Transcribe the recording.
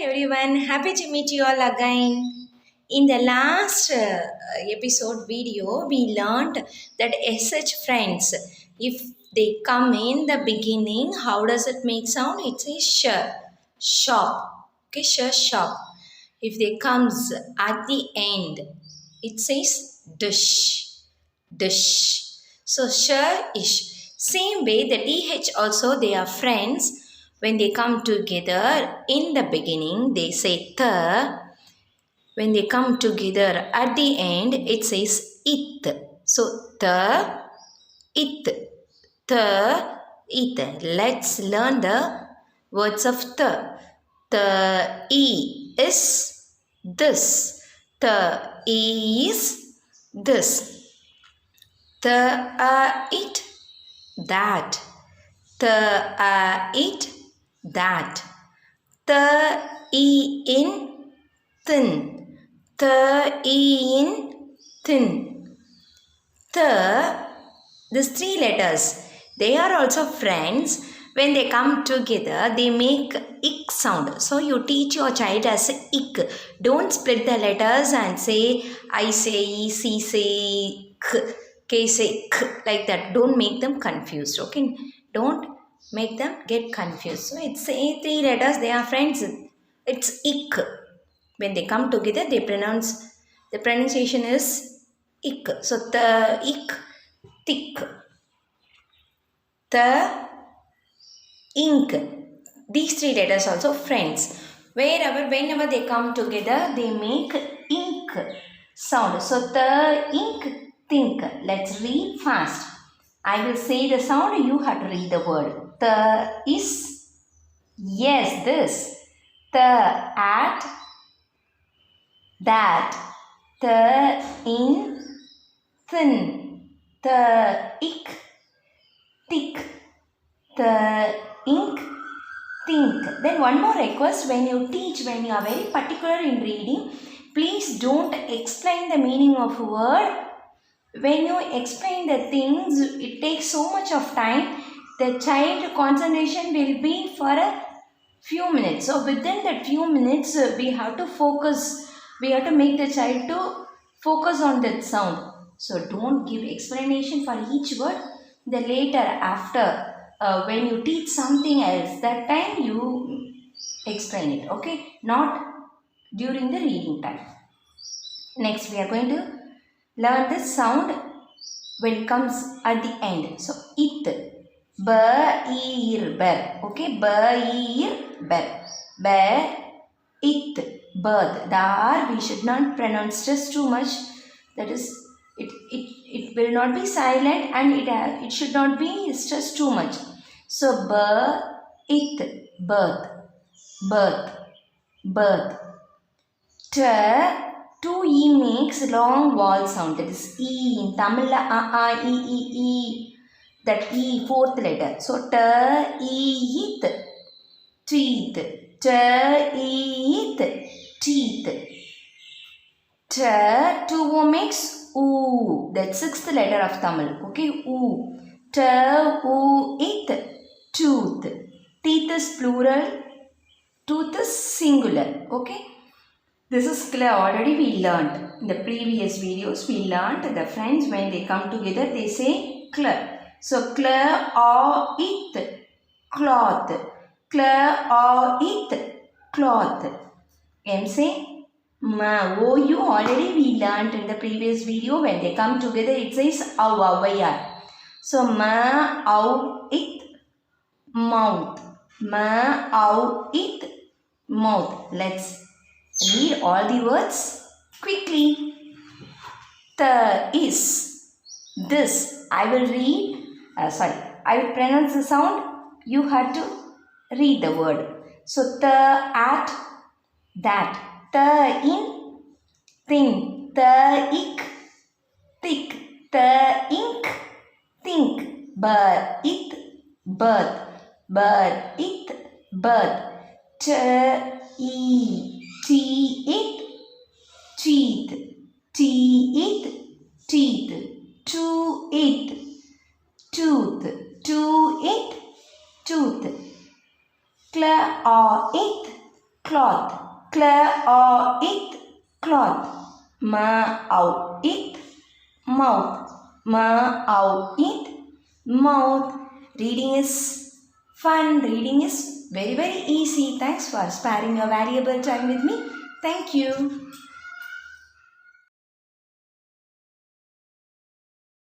everyone, happy to meet you all again. In the last episode video, we learned that SH friends, if they come in the beginning, how does it make sound? It says shop. Okay, shop. If they comes at the end, it says dish. So ish. Same way, the DH also, they are friends. When they come together in the beginning, they say the. When they come together at the end, it says it. So it, it. Let's learn the words of the. The E is this. The E is this. The it, that. The it, that. The e in thin. The e in thin. These three letters, they are also friends. When they come together, they make ick sound. So you teach your child as ick. Don't split the letters and say I say e, c say k, k say k, like that. Don't make them confused. Okay? Don't make them get confused. So it's three letters, they are friends. It's ick. When they come together, they pronounce, the pronunciation is ick. So the ick, thick. The ink. These three letters also friends. Whenever they come together, they make ink sound. So the ink, think. Let's read fast. I will say the sound, you have to read the word. The is, yes, this. The at, that. The in, thin. The ick, thick. The ink, think. Then one more request, when you teach, when you are very particular in reading, please don't explain the meaning of a word. When you explain the things, it takes so much of time. The child concentration will be for a few minutes. So within that few minutes, we have to focus. We have to make the child to focus on that sound. So don't give explanation for each word. The later, after, when you teach something else, that time you explain it. Okay? Not during the reading time. Next, we are going to learn this sound when it comes at the end. So, it. Ber. Okay? Ber. It. Birth. The R we should not pronounce just too much. That is, it will not be silent, and it should not be stressed too much. So, it. Birth. Two E makes long vowel sound. That is E. In Tamil, E. That E, fourth letter. So, teeth. Teeth. Two O makes oo. That sixth letter of Tamil. Okay, oo. It. Tooth. Teeth is plural. Tooth is singular. Okay. This is clear. Already we learned. In the previous videos, we learned the friends, when they come together, they say clear. So, clear or it. Cloth. Clear or it. Cloth. say ma. You already we learned in the previous video. When they come together, it says avayar. So, ma, ow, it, mouth. Ma, ow, it, mouth. Let's read all the words quickly. The is, this. I will read, I will pronounce the sound. You have to read the word. So, the at, that. The in, thin. The ick, thick. The ink, think. It, birth. It, birth. It, teeth. It, teeth. To it, tooth. To it, tooth. Claw it, cloth. Cloth, cloth. Mouth, mouth. Mouth, mouth. Reading is fun. Reading is very, very easy. Thanks for sparing your valuable time with me. Thank you.